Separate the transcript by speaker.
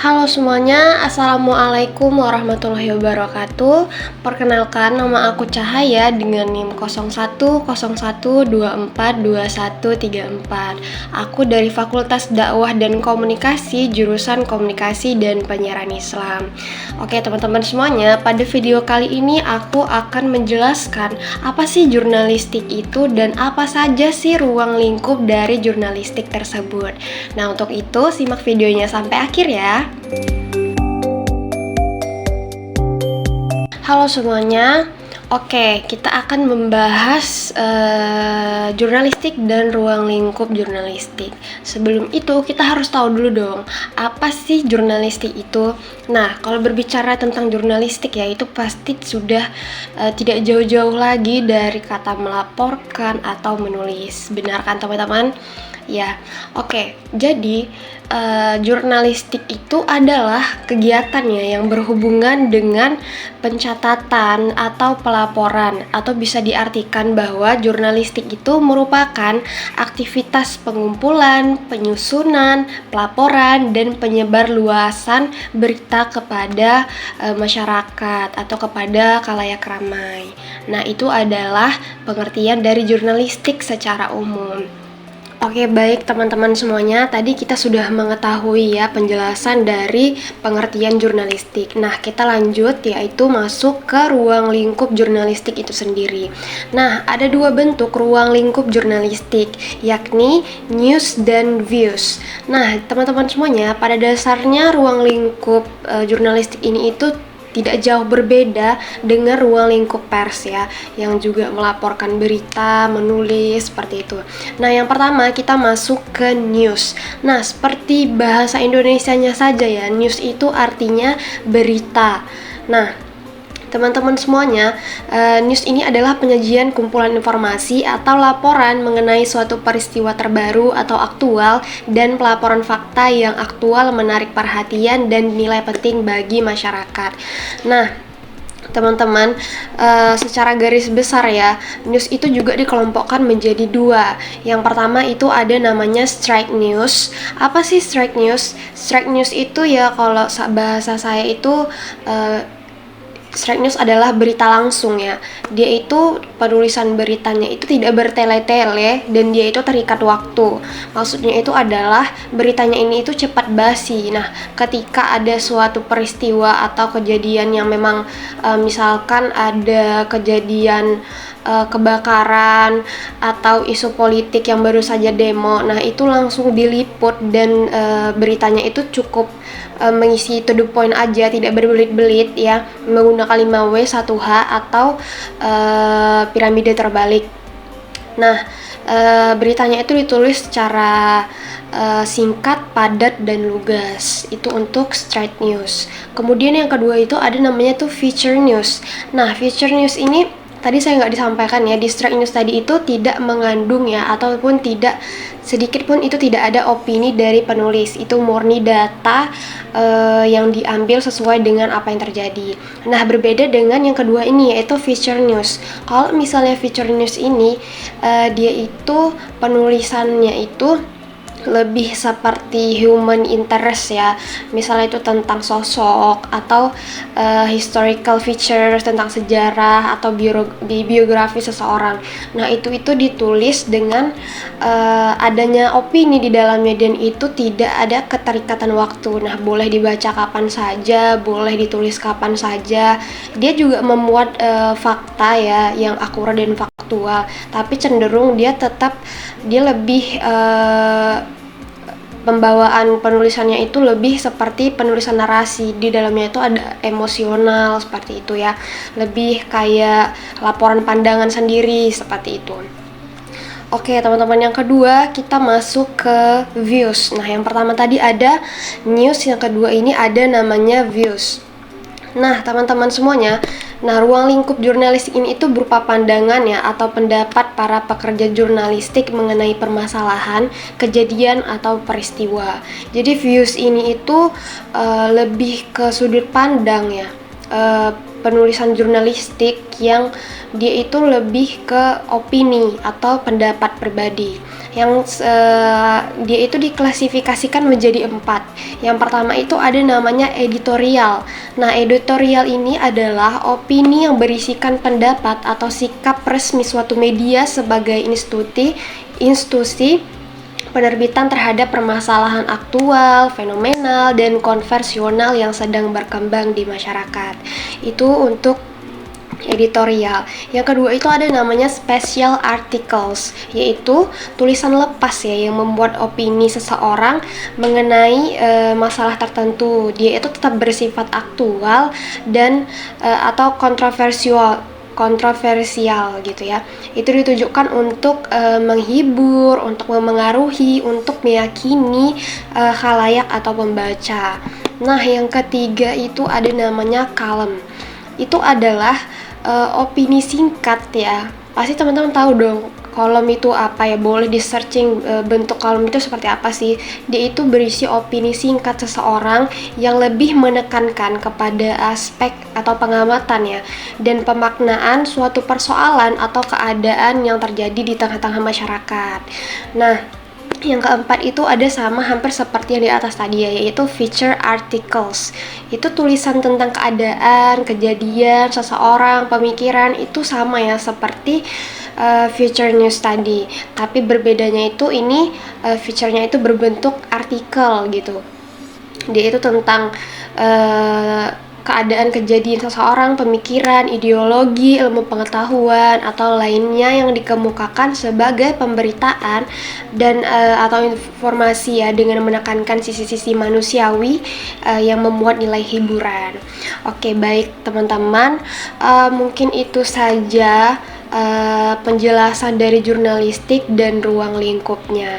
Speaker 1: Halo semuanya, Assalamualaikum warahmatullahi wabarakatuh. Perkenalkan, nama aku Cahaya dengan NIM 0101242134. Aku dari Fakultas Dakwah dan Komunikasi, jurusan Komunikasi dan Penyiaran Islam. Oke teman-teman semuanya, pada video kali ini aku akan menjelaskan apa sih jurnalistik itu dan apa saja sih ruang lingkup dari jurnalistik tersebut. Nah, untuk itu simak videonya sampai akhir ya. Halo semuanya. Oke, kita akan membahas jurnalistik dan ruang lingkup jurnalistik. Sebelum itu, kita harus tahu dulu dong, apa sih jurnalistik itu? Nah, kalau berbicara tentang jurnalistik ya, itu pasti sudah tidak jauh-jauh lagi dari kata melaporkan atau menulis. Benar kan teman-teman? Ya, oke. Jadi jurnalistik itu adalah kegiatannya yang berhubungan dengan pencatatan atau pelaporan, atau bisa diartikan bahwa jurnalistik itu merupakan aktivitas pengumpulan, penyusunan, pelaporan, dan penyebar luasan berita kepada masyarakat atau kepada khalayak ramai. Nah, itu adalah pengertian dari jurnalistik secara umum. Oke, baik teman-teman semuanya, tadi kita sudah mengetahui ya penjelasan dari pengertian jurnalistik. Nah, kita lanjut yaitu masuk ke ruang lingkup jurnalistik itu sendiri. Nah, ada dua bentuk ruang lingkup jurnalistik, yakni news dan views. Nah, teman-teman semuanya, pada dasarnya ruang lingkup jurnalistik ini itu tidak jauh berbeda dengan ruang lingkup pers ya, yang juga melaporkan berita, menulis, seperti itu. Nah, yang pertama kita masuk ke news. Nah, seperti bahasa Indonesianya saja ya, news itu artinya berita. Nah, teman-teman semuanya, news ini adalah penyajian kumpulan informasi atau laporan mengenai suatu peristiwa terbaru atau aktual dan pelaporan fakta yang aktual, menarik perhatian dan nilai penting bagi masyarakat. Nah, teman-teman, secara garis besar ya, news itu juga dikelompokkan menjadi dua. Yang pertama itu ada namanya strike news. Apa sih strike news? Strike news itu ya kalau bahasa saya itu strike news adalah berita langsung ya. Dia itu penulisan beritanya itu tidak bertele-tele dan dia itu terikat waktu. Maksudnya itu adalah beritanya ini itu cepat basi. Nah, ketika ada suatu peristiwa atau kejadian yang memang misalkan ada kejadian kebakaran atau isu politik yang baru saja demo, nah itu langsung diliput dan beritanya itu cukup mengisi to the point aja, tidak berbelit-belit ya, menggunakan 5W 1H atau piramida terbalik. Nah, beritanya itu ditulis secara singkat, padat, dan lugas. Itu untuk straight news. Kemudian yang kedua itu ada namanya tuh feature news. Nah, feature news ini tadi saya nggak disampaikan ya, di straight news tadi itu tidak mengandung ya, ataupun tidak sedikit pun itu tidak ada opini dari penulis. Itu murni data yang diambil sesuai dengan apa yang terjadi. Nah, berbeda dengan yang kedua ini yaitu feature news. Kalau misalnya feature news ini dia itu penulisannya itu lebih seperti human interest ya, misalnya itu tentang sosok atau historical features, tentang sejarah atau biografi seseorang. Nah, itu ditulis dengan adanya opini di dalamnya dan itu tidak ada keterikatan waktu. Nah, boleh dibaca kapan saja, boleh ditulis kapan saja. Dia juga memuat fakta ya yang akurat dan faktual, tapi cenderung dia lebih pembawaan penulisannya itu lebih seperti penulisan narasi. Di dalamnya itu ada emosional seperti itu ya, lebih kayak laporan pandangan sendiri seperti itu. Oke teman-teman, yang kedua kita masuk ke views. Nah, yang pertama tadi ada news, yang kedua ini ada namanya views. Nah, teman-teman semuanya, ruang lingkup jurnalistik ini itu berupa pandangan ya atau pendapat para pekerja jurnalistik mengenai permasalahan, kejadian atau peristiwa. Jadi views ini itu lebih ke sudut pandang ya, penulisan jurnalistik yang dia itu lebih ke opini atau pendapat pribadi. Dia itu diklasifikasikan menjadi 4. Yang pertama itu ada namanya editorial. Nah, editorial ini adalah opini yang berisikan pendapat atau sikap resmi suatu media sebagai institusi penerbitan terhadap permasalahan aktual, fenomenal, dan konversional yang sedang berkembang di masyarakat. Itu untuk editorial. Yang kedua itu ada namanya special articles, yaitu tulisan lepas ya yang membuat opini seseorang mengenai masalah tertentu. Dia itu tetap bersifat aktual dan atau kontroversial gitu ya. Itu ditujukan untuk menghibur, untuk memengaruhi, untuk meyakini khalayak atau pembaca. Nah, yang ketiga itu ada namanya column. Itu adalah opini singkat ya. Pasti teman-teman tahu dong kolom itu apa ya, boleh di searching bentuk kolom itu seperti apa sih. Dia itu berisi opini singkat seseorang yang lebih menekankan kepada aspek atau pengamatan ya, dan pemaknaan suatu persoalan atau keadaan yang terjadi di tengah-tengah masyarakat. Nah, yang keempat itu ada sama hampir seperti yang di atas tadi ya, yaitu feature articles. Itu tulisan tentang keadaan, kejadian, seseorang, pemikiran, itu sama ya seperti feature news tadi. Tapi berbedanya itu ini feature-nya itu berbentuk artikel gitu. Dia itu tentang keadaan, kejadian seseorang, pemikiran, ideologi, ilmu pengetahuan, atau lainnya yang dikemukakan sebagai pemberitaan dan atau informasi ya, dengan menekankan sisi-sisi manusiawi yang memuat nilai hiburan. Oke, baik teman-teman, mungkin itu saja penjelasan dari jurnalistik dan ruang lingkupnya.